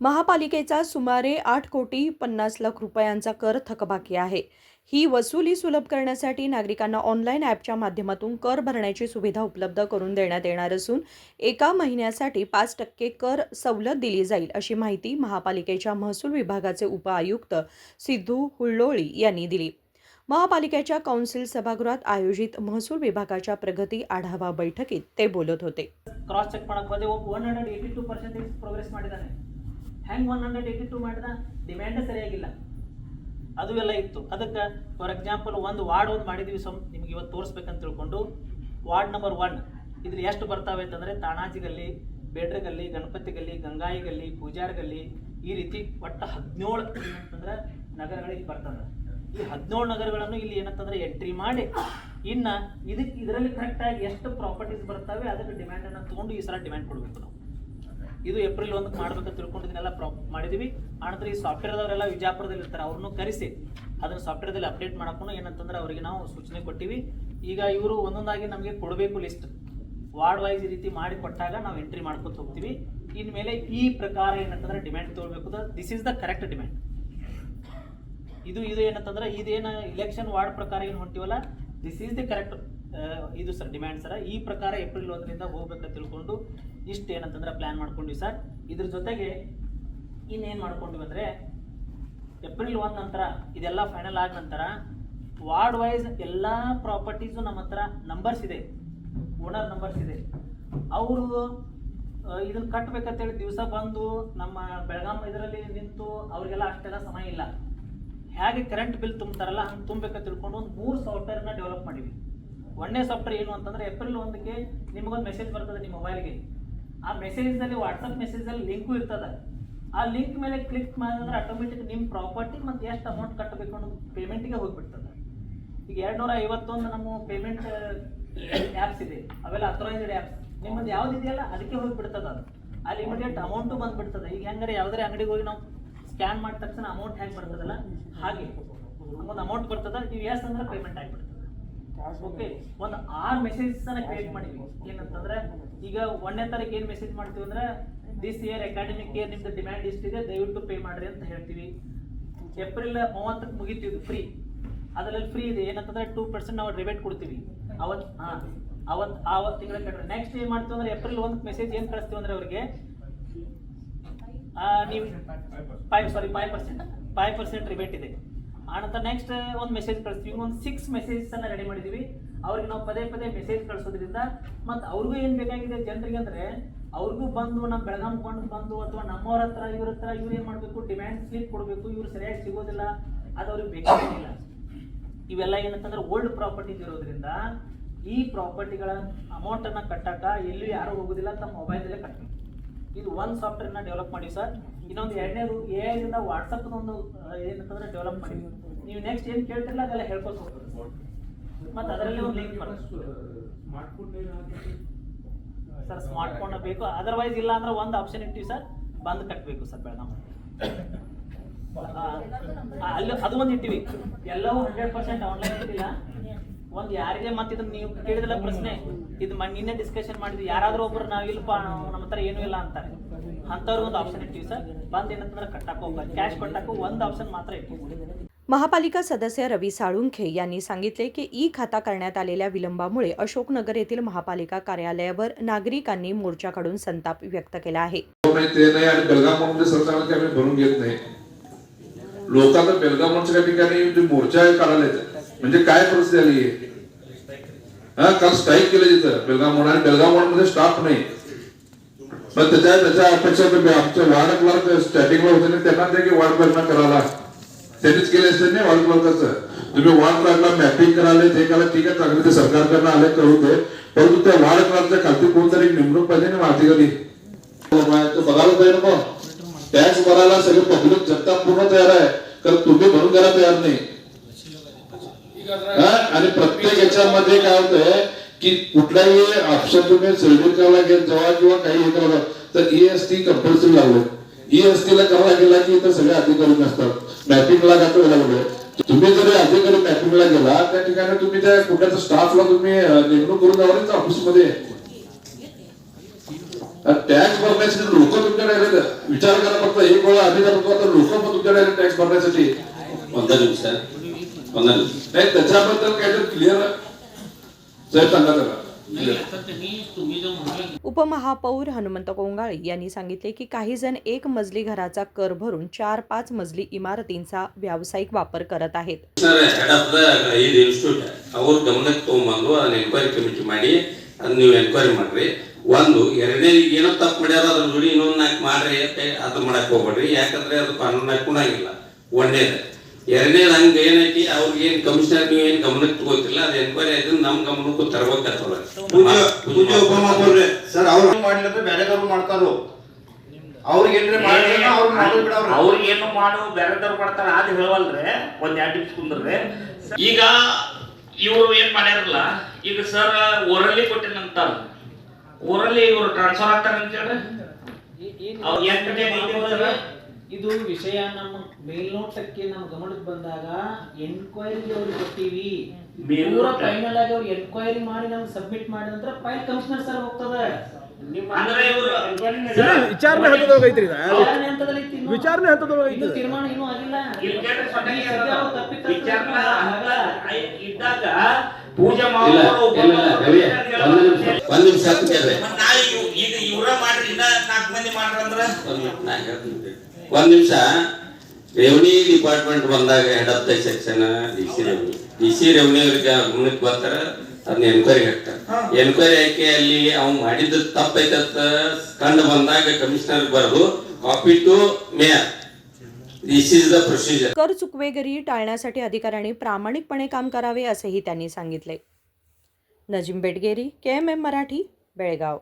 महापालिकेचा सुमारे 8,50,00,000 रुपयांचा कर थकबाकी आहे. ही वसुली सुलभ करण्यासाठी नागरिकांना ऑनलाईन ॲपच्या माध्यमातून कर भरण्याची सुविधा उपलब्ध करून देण्यात येणार असून एका महिन्यासाठी 5% कर सवलत दिली जाईल, अशी माहिती महापालिकेच्या महसूल विभागाचे उपआयुक्त सिद्धू हुल्लोळी यांनी दिली. महापालिकेच्या कौन्सिल सभागृहात आयोजित महसूल विभागाच्या प्रगती आढावा बैठकीत ते बोलत होते. ಕ್ರಾಸ್ ಚೆಕ್ ಮಾಡಕ್ಕೆ ಹೋದೆ 182% ಪ್ರೋಗ್ರೆಸ್ ಮಾಡಿದಾನೆ. ಹ್ಯಾಂಗ್ 182 ಮಾಡಿದ? ಡಿಮ್ಯಾಂಡ್ ಸರಿಯಾಗಿಲ್ಲ, ಅದು ಎಲ್ಲ ಇತ್ತು. ಅದಕ್ಕೆ ಫಾರ್ ಎಕ್ಸಾಂಪಲ್ ಒಂದು ವಾರ್ಡ್ ಒಂದು ಮಾಡಿದೀವಿ, ನಿಮಗೆ ಇವತ್ತು ತೋರಿಸ್ಬೇಕಂತ ತಿಳ್ಕೊಂಡು ವಾರ್ಡ್ ನಂಬರ್ 1 ಇದ್ರ ಎಷ್ಟು ಬರ್ತಾವೆ ಅಂತಂದರೆ ತಾಣಾಜಿ ಗಲ್ಲಿ, ಬೇಡ್ರೆ ಗಲ್ಲಿ, ಗಣಪತಿ ಗಲ್ಲಿ, ಗಂಗಾಯಿ ಗಲ್ಲಿ, ಪೂಜಾರ್ ಗಲ್ಲಿ, ಈ ರೀತಿ ಒಟ್ಟು 17 ಏನಂತಂದ್ರೆ ನಗರಗಳಿಗೆ ಬರ್ತದೆ. ಈ 17 ನಗರಗಳನ್ನು ಇಲ್ಲಿ ಏನಂತಂದ್ರೆ ಎಂಟ್ರಿ ಮಾಡಿ ಇನ್ನು ಇದರಲ್ಲಿ ಕರೆಕ್ಟಾಗಿ ಎಷ್ಟು ಪ್ರಾಪರ್ಟೀಸ್ ಬರ್ತವೆ ಅದಕ್ಕೆ ಡಿಮ್ಯಾಂಡನ್ನು ತೊಗೊಂಡು ಈ ಸಲ ಡಿಮ್ಯಾಂಡ್ ಕೊಡಬೇಕು. ನಾವು ಇದು ಏಪ್ರಿಲ್ 1 ಮಾಡ್ಬೇಕಂತ ತಿಳ್ಕೊಂಡಿದ್ದನ್ನೆಲ್ಲ ಮಾಡಿದೀವಿ. ಆನಂತರ ಈ ಸಾಫ್ಟ್ವೇರ್ದವರೆಲ್ಲ ವಿಜಯಪುರದಲ್ಲಿ ಇರ್ತಾರೆ, ಅವ್ರನ್ನೂ ಕರೆಸಿ ಅದನ್ನು ಸಾಫ್ಟ್ವೇರ್ದಲ್ಲಿ ಅಪ್ಡೇಟ್ ಮಾಡೋಕ್ಕೂ ಏನಂತಂದ್ರೆ ಅವರಿಗೆ ನಾವು ಸೂಚನೆ ಕೊಟ್ಟಿವಿ. ಈಗ ಇವರು ಒಂದೊಂದಾಗಿ ನಮಗೆ ಕೊಡಬೇಕು ಲಿಸ್ಟ್, ವಾರ್ಡ್ ವೈಸ್ ಈ ರೀತಿ ಮಾಡಿ ಕೊಟ್ಟಾಗ ನಾವು ಎಂಟ್ರಿ ಮಾಡ್ಕೊತ ಹೋಗ್ತೀವಿ. ಇನ್ಮೇಲೆ ಈ ಪ್ರಕಾರ ಏನಂತಂದ್ರೆ ಡಿಮ್ಯಾಂಡ್ ತೊಗೊಳ್ಬೇಕು. This is the correct demand. ಇದು ಏನಂತಂದ್ರೆ ಇದೇನು ಇಲೆಕ್ಷನ್ ವಾರ್ಡ್ ಪ್ರಕಾರ ಏನು ಹೊಂಟಿವಲ್ಲ, ದಿಸ್ ಈಸ್ ದಿ ಕರೆಕ್ಟ್ ಇದು ಸರ್ ಡಿಮ್ಯಾಂಡ್ ಸರ್. ಈ ಪ್ರಕಾರ ಏಪ್ರಿಲ್ 1 ಹೋಗ್ಬೇಕಂತ ತಿಳ್ಕೊಂಡು ಇಷ್ಟು ಏನಂತಂದ್ರೆ ಪ್ಲ್ಯಾನ್ ಮಾಡ್ಕೊಂಡ್ವಿ ಸರ್. ಇದ್ರ ಜೊತೆಗೆ ಇನ್ನೇನು ಮಾಡ್ಕೊಂಡ್ವಿ ಅಂದರೆ ಏಪ್ರಿಲ್ 1 ನಂತರ ಇದೆಲ್ಲ ಫೈನಲ್ ಆದ ನಂತರ ವಾರ್ಡ್ ವೈಸ್ ಎಲ್ಲ ಪ್ರಾಪರ್ಟೀಸು ನಮ್ಮ ಹತ್ರ ನಂಬರ್ಸ್ ಇದೆ, ಓನರ್ ನಂಬರ್ಸ್ ಇದೆ. ಅವರು ಇದನ್ನು ಕಟ್ಟಬೇಕಂತೇಳಿ ದಿವಸ ಬಂದು ನಮ್ಮ ಬೆಳಗಾಂ ಇದರಲ್ಲಿ ನಿಂತು ಅವರಿಗೆಲ್ಲ ಅಷ್ಟೆಲ್ಲ ಸಮಯ ಇಲ್ಲ. ಹೇಗೆ ಕರೆಂಟ್ ಬಿಲ್ ತುಂಬ್ತಾರಲ್ಲ ಹಂಗೆ ತುಂಬಬೇಕಂತ ತಿಳ್ಕೊಂಡು ಒಂದು 3 ಸಾಫ್ಟ್ವೇರ್ನ ಡೆವಲಪ್ ಮಾಡಿವಿ. ಒಂದೇ ಸಾಫ್ಟ್ವೇರ್ ಏನು ಅಂತಂದರೆ ಏಪ್ರಿಲ್ 1ಗೆ ನಿಮಗೊಂದು ಮೆಸೇಜ್ ಬರ್ತದೆ ನಿಮ್ಮ ಮೊಬೈಲ್ಗೆ. ಆ ಮೆಸೇಜ್ದಲ್ಲಿ ವಾಟ್ಸಪ್ ಮೆಸೇಜಲ್ಲಿ ಲಿಂಕು ಇರ್ತದೆ. ಆ ಲಿಂಕ್ ಮೇಲೆ ಕ್ಲಿಕ್ ಮಾಡಿದ್ರೆ ಆಟೋಮೆಟಿಕ್ ನಿಮ್ಮ ಪ್ರಾಪರ್ಟಿ ಮತ್ತು ಎಷ್ಟು ಅಮೌಂಟ್ ಕಟ್ಟಬೇಕು ಅನ್ನೋದು ಪೇಮೆಂಟಿಗೆ ಹೋಗಿಬಿಡ್ತದೆ. ಈಗ 251 ನಮ್ಮ ಪೇಮೆಂಟ್ ಆ್ಯಪ್ಸ್ ಇದೆ, ಅವೆಲ್ಲ ಅಥರೈಸ್ಡ್ ಆ್ಯಪ್ಸ್. ನಿಮ್ಮದು ಯಾವ್ದು ಇದೆಯಲ್ಲ ಅದಕ್ಕೆ ಹೋಗಿಬಿಡ್ತದೆ. ಅದು ಅಲ್ಲಿ ಇಮಿಡಿಯೇಟ್ ಅಮೌಂಟು ಬಂದುಬಿಡ್ತದೆ. ಈಗ ಹೆಂಗಾರೆ ಯಾವುದೇ ಅಂಗಡಿಗೆ ಹೋಗಿ ನಾವು ಸ್ಕ್ಯಾನ್ ಮಾಡಿದ ತಕ್ಷಣ ಅಮೌಂಟ್ ಹೇಗೆ ಬರ್ತದಲ್ಲ ಹಾಗೆ ಒಂದು ಅಮೌಂಟ್ ಬರ್ತದೆ. ನೀವು ಎಸ್ ಅಂದ್ರೆ ಪೇಮೆಂಟ್ ಆಗಿಬಿಡ್ತದೆ. ಓಕೆ, ಒಂದು 6 ಮೆಸೇಜನ್ನು ಕ್ರಿಯೇಟ್ ಮಾಡಿದ್ವಿ. ಏನಂತಂದ್ರೆ ಈಗ 1ನೇ ತಾರೀಕು ಏನು ಮೆಸೇಜ್ ಮಾಡ್ತೀವಿ ಅಂದ್ರೆ ದಿಸ್ ಇಯರ್ ಅಕಾಡೆಮಿಕ್ ಇಯರ್ ನಿಮ್ದು ಡಿಮ್ಯಾಂಡ್ ಇಷ್ಟಿದೆ, ದಯವಿಟ್ಟು ಪೇ ಮಾಡಿರಿ ಅಂತ ಹೇಳ್ತೀವಿ. ಏಪ್ರಿಲ್ 30ಕ್ಕೆ ಮುಗಿತೀವಿ ಫ್ರೀ. ಅದರಲ್ಲಿ ಫ್ರೀ ಇದೆ ಏನಂತಂದ್ರೆ 2% ನಾವು ರಿಬೇಟ್ ಕೊಡ್ತೀವಿ. ಅವತ್ತು ತಿಂಗಳ ಕಟ್ರೆ ನೆಕ್ಸ್ಟ್ ಏನು ಮಾಡ್ತೀವಿ ಅಂದ್ರೆ ಏಪ್ರಿಲ್ 1ಕ್ಕೆ ಮೆಸೇಜ್ ಏನು ಕಳಿಸ್ತೀವಿ ಅಂದ್ರೆ ಅವರಿಗೆ ನೀವು 5% ರಿಬೇಟ್ ಇದೆ. ಆನಂತರ ನೆಕ್ಸ್ಟ್ ಒಂದು ಮೆಸೇಜ್ ಕಳಿಸ್ತೀವಿ. ಒಂದು 6 ಮೆಸೇಜನ್ನು ರೆಡಿ ಮಾಡಿದ್ದೀವಿ. ಅವ್ರಿಗೆ ನಾವು ಪದೇ ಮೆಸೇಜ್ ಕಳಿಸೋದ್ರಿಂದ ಮತ್ತು ಅವ್ರಿಗೂ ಏನು ಬೇಕಾಗಿದೆ ಜನರಿಗೆ ಅಂದರೆ ಅವ್ರಿಗೂ ಬಂದು ನಮ್ಮ ಬೆಳಗಾಂ ಬಂದು ಅಥವಾ ನಮ್ಮವ್ರ ಹತ್ರ ಇವ್ರ ಹತ್ರ ಇವ್ರು ಏನು ಮಾಡಬೇಕು, ಡಿಮ್ಯಾಂಡ್ ಸ್ಲಿಪ್ ಕೊಡಬೇಕು. ಇವ್ರು ಸರಿಯಾಗಿ ಸಿಗೋದಿಲ್ಲ, ಅದು ಅವ್ರಿಗೆ ಬೇಕಾಗಿಲ್ಲ. ಇವೆಲ್ಲ ಏನಂತಂದ್ರೆ ಓಲ್ಡ್ ಪ್ರಾಪರ್ಟೀಸ್ ಇರೋದ್ರಿಂದ ಈ ಪ್ರಾಪರ್ಟಿಗಳ ಅಮೌಂಟನ್ನು ಕಟ್ಟಕ ಎಲ್ಲೂ ಯಾರೂ ಹೋಗೋದಿಲ್ಲ, ತಮ್ಮ ಮೊಬೈಲಲ್ಲೇ ಕಟ್ಟಬೇಕು. ಇದು ಒಂದು ಸಾಫ್ಟ್ವೇರ್ನ ಡೆವಲಪ್ ಮಾಡಿ ಸರ್. ಇನ್ನೊಂದು 2ನೇದು AI ವಾಟ್ಸಪ್ ಒಂದು ಏನಂತಂದ್ರೆ ಡೆವಲಪ್ ಮಾಡಿ. ನೀವು ನೆಕ್ಸ್ಟ್ ಏನು ಕೇಳ್ತಿರಲ್ಲ ಅದೆಲ್ಲ ಹೇಳ್ಕೊತ ಹೋಗ್ಬೋದು. ಮತ್ತು ಅದರಲ್ಲಿ ಒಂದು ಲಿಂಕ್ ಬರುತ್ತೆ ಸರ್. ಸ್ಮಾರ್ಟ್ ಫೋನ್ ಬೇಕು, ಅದರ್ವೈಸ್ ಇಲ್ಲ ಅಂದ್ರೆ ಒಂದು ಆಪ್ಷನ್ ಇಟ್ಟಿವಿ ಸರ್, ಬಂದು ಕಟ್ಟಬೇಕು ಸರ್ ಬೆಳಗಾಂ. ಅಲ್ಲಿ ಅದು ಒಂದು ಇಟ್ಟಿವಿ. ಎಲ್ಲವೂ 100% ಆನ್ಲೈನ್ ಇಟ್ಟಿಲ್ಲ. ಒಂದು ಯಾರಿಗೆ ಮತ್ತೆ ಇದನ್ನ ನೀವು ಕೇಳಿದಲ್ಲ ಪ್ರಶ್ನೆ, ಇದು ನಿನ್ನೆ ಡಿಸ್ಕಷನ್ ಮಾಡಿದ್ವಿ. ಯಾರಾದ್ರೂ ಒಬ್ರು ನಾವಿಲ್ಲಪ್ಪ ನಮ್ಮ ಹತ್ರ ಏನೂ ಇಲ್ಲ ಅಂತಾರೆ, ಅಂಥವ್ರಿಗೆ ಒಂದು ಆಪ್ಷನ್ ಇಟ್ಟಿವಿ ಸರ್. ಬಂದು ಏನಂತಂದ್ರೆ ಕಟ್ಟಕ್ಕೆ ಹೋಗ್ಬಾರ್ದು, ಕ್ಯಾಶ್ ಕಟ್ಟಕ್ಕೂ ಒಂದು ಆಪ್ಷನ್ मात्र इಟ್ಟಿವಿ. महापालिका सदस्य रवी साळुंखे यांनी सांगितले की ई खाता करण्यात आलेल्या विलंबामुळे अशोकनगर येथील महापालिका कार्यालयावर नागरिकांनी मोर्चा काढून संताप व्यक्त केला आहे. लोकांना बेलगावच्या ठिकाणी मोर्चा काढायला येतात म्हणजे काय परिस्थिती आली आहे. काल स्ट्राईक केलं तिथं बेलगाव मध्ये स्टाफ नाही. मग त्याच्या अपेक्षा आमच्या वार्ड क्लर्क स्टॅटिकला होते त्यांना ते की वार्ड क्लर्कना करायला त्यांनीच केले असते ना. वार्ड क्लर्कचं तुम्ही वार्ड क्लर्कला मॅपिंग करायला ते करायला ठीक आहे, चांगले ते सरकारकडनं आले करू दे, परंतु त्या वार्ड क्लर्कच्या खालती कोणतरी नेमणूक पाहिजे ना अधिकारी. बघायला पाहिजे नको, टॅक्स भरायला सगळे पब्लिक जनता पूर्ण तयार आहे, कारण तुम्ही भरून द्यायला तयार नाही. आणि प्रत्येक याच्यामध्ये काय होतंय की कुठलाही ऑप्शन तुम्ही सिलेक्ट करायला गेल जेव्हा किंवा काही हे करायला तर EST कंपल्सरी लावलं. EST ला करायला गेला की इथं सगळे अधिकारी नसतात. मॅपिंगला जातो लागले. तुम्ही जरी अधिकारी मॅपिंगला गेला त्या ठिकाणी तुम्ही त्या कुठल्याचा स्टाफला तुम्ही नेमणूक करून जावा ऑफिस मध्ये. टॅक्स भरण्यासाठी लोक तुमच्याकडे आले, विचार करा फक्त एक वेळा आम्ही जातो तर लोक पण तुमच्याकडे आले टॅक्स भरण्यासाठी. नाही त्याच्याबद्दल काहीतरी क्लिअर साहेब सांगा त्याला. उपमहापौर हनुमंत कोंगाळे यांनी सांगितले की काही जण एक मजली घराचा कर भरून 4-5 मजली इमारतींचा व्यावसायिक वापर करत आहेत. ಹೆಡ್ ಆಫ್ ದ ಇದು ಇನ್ಸ್ಟಿಟ್ಯೂಟ್ ಅವ್ರ ಗಮನಕ್ಕೆ ತಗೊಂಬಂದು ಅದನ್ನ ಎನ್ಕ್ವೈರಿ ಕಮಿಟಿ ಮಾಡಿ ಅದನ್ನ ನೀವು ಎನ್ಕ್ವೈರಿ ಮಾಡ್ರಿ. ಒಂದು ಎರಡನೇ ಏನೋ ತಪ್ಪು ಮಾಡ್ಯಾರ ಅದ್ರ ಜೋಡಿ ಇನ್ನೊಂದು 4 ಮಾಡ್ರಿ ಅದು ಮಾಡಕ್ ಹೋಗ್ಬೇಡ್ರಿ, ಯಾಕಂದ್ರೆ ಅದು ಕಾನೂನಾಗಿ ಕುಣಾಗಿಲ್ಲ. ಒಂದೇದು. ಎರಡನೇದು ಹಂಗೆ ಏನೈತಿ ಅವ್ರಿಗೆ ಏನ್ ಕಮಿಷನರ್ ನೀವು ಏನ್ ಗಮನಕ್ಕೆ ತಗೋತಿಲ್ಲ ಅದು ಎನ್ಕ್ವೈರಿ ಆಯ್ತು ನಮ್ಮ ಗಮನಕ್ಕೂ ತರಬೇಕಾಗ್ತದ. ಸರ್ ಅವ್ರು ಮಾಡ್ಲಿಕ್ಕೆ ಬೇರೆದವ್ರು ಮಾಡ್ತಾರೋ ಅವ್ರಿಗೆ ಏನ್ರಿ ಮಾಡಿದ್ರೆ ಅವ್ರು ಮಾಡೋದು ಬಿಡವ್ರ ಅವ್ರಿಗೇನು ಮಾಡು ಬೇರೆದವ್ರು ಮಾಡ್ತಾರ ಅದು ಹೇಳವಲ್ರಿ. ಒಂದ್ 2 ಟಿಪ್ಸ್ ಕುಂದ್ರಿ. ಈಗ ಇವ್ರು ಏನ್ ಮಾಡ್ಯಾರಲ್ಲ, ಈಗ ಸರ್ ಓರಲ್ಲಿ ಕೊಟ್ಟಿನಂತ ಓರಲ್ಲಿ ಇವ್ರು ಟ್ರಾನ್ಸ್ಫರ್ ಆಗ್ತಾರ ಅಂತ ಹೇಳ್ರಿ. ಅವ್ರು ಏನ್ ಕಟ್ಟೆ ಇದು ವಿಷಯ ನಮ್ಮ ಮೇಲ್ನೋಟಕ್ಕೆ ನಮ್ಮ ಗಮನಕ್ಕೆ ಬಂದಾಗ ಎನ್ಕ್ವೈರಿಗೆ ಅವ್ರಿಗೆ ಕೊಟ್ಟಿವಿ. ಪೂರ ಫೈನಲ್ ಆಗಿ ಅವ್ರು ಎನ್ಕ್ವೈರಿ ಮಾಡಿ ನಮ್ಗೆ ಸಬ್ಮಿಟ್ ಮಾಡಿದ ನಂತರ ಫೈಲ್ ಕಮಿಷನರ್ ಸರ್ ಹೋಗ್ತದೆ. ಅಂದ್ರೆ ಇವರು ವಿಚಾರಣೆ ಹಂತದೊಳಗೈತ್ರಿ ವಿಚಾರಣೆ ಹಂತದೊಳಗೈತಿ, ತೀರ್ಮಾನ ಇನ್ನೂ ಆಗಿಲ್ಲ. ಇದ್ದಾಗ ಪೂಜೆ ಒಂದ್ ನಿಮಿಷ ಕೇಳ್ರಿ. ಈಗ ಇವ್ರ ಮಾಡ್ರಿ, ಇನ್ನ 4 ಮಂದಿ ಮಾಡ್ರಂದ್ರ ಒಂದ್ ನಿಮಿಷ. ರೆವಿನ್ಯೂ ಡಿಪಾರ್ಟ್ಮೆಂಟ್ ಬಂದಾಗ head of the section D C revenue ಅವ್ರಿಗೆ ಗಮನಕ್ಕೆ ಬರ್ತಾರ, ಅದನ್ನ ಎನ್ಕ್ವೈರಿ ಹಾಕ್ತಾರೆ. ಎನ್ಕ್ವೈರಿ ಹಾಕಿ ಅಲ್ಲಿ ಅವ್ನು ಮಾಡಿದ ತಪ್ಪೈತಂತ ಕಂಡು ಬಂದಾಗ ಕಮಿಷನರ್ ಬರೆದು copy to mayor. This is the procedure. कर चुकवेगिरी टाळण्यासाठी अधिकाऱ्यांनी प्रामाणिकपणे काम करावे असेही त्यांनी सांगितले. नजीम बेटगेरी, KMM मराठी, बेळगाव.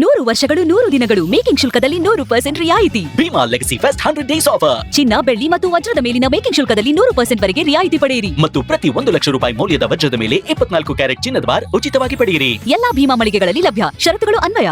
ನೂರು ವರ್ಷಗಳು 100 ದಿನಗಳು ಮೇಕಿಂಗ್ ಶುಲ್ಕದಲ್ಲಿ 100% ರಿಯಾಯಿತಿ. Bhima legacy fest 100 days offer. ಚಿನ್ನ, ಬೆಳ್ಳಿ ಮತ್ತು ವಜ್ರದ ಮೇಲಿನ ಮೇಕಿಂಗ್ ಶುಲ್ಕದಲ್ಲಿ 100% ವರೆಗೆ ರಿಯಾಯಿತಿ ಪಡೆಯಿರಿ. ಮತ್ತು ಪ್ರತಿ 1 ಲಕ್ಷ ರೂಪಾಯಿ ಮೌಲ್ಯದ ವಜ್ರದ ಮೇಲೆ 24 ಕ್ಯಾರೆಟ್ ಚಿನ್ನದ ಬಾರ್ ಉಚಿತವಾಗಿ ಪಡೆಯಿರಿ. ಎಲ್ಲಾ ಭೀಮಾ ಮಳಿಗೆಗಳಲ್ಲಿ ಲಭ್ಯ. ಷರತ್ತುಗಳು ಅನ್ವಯ.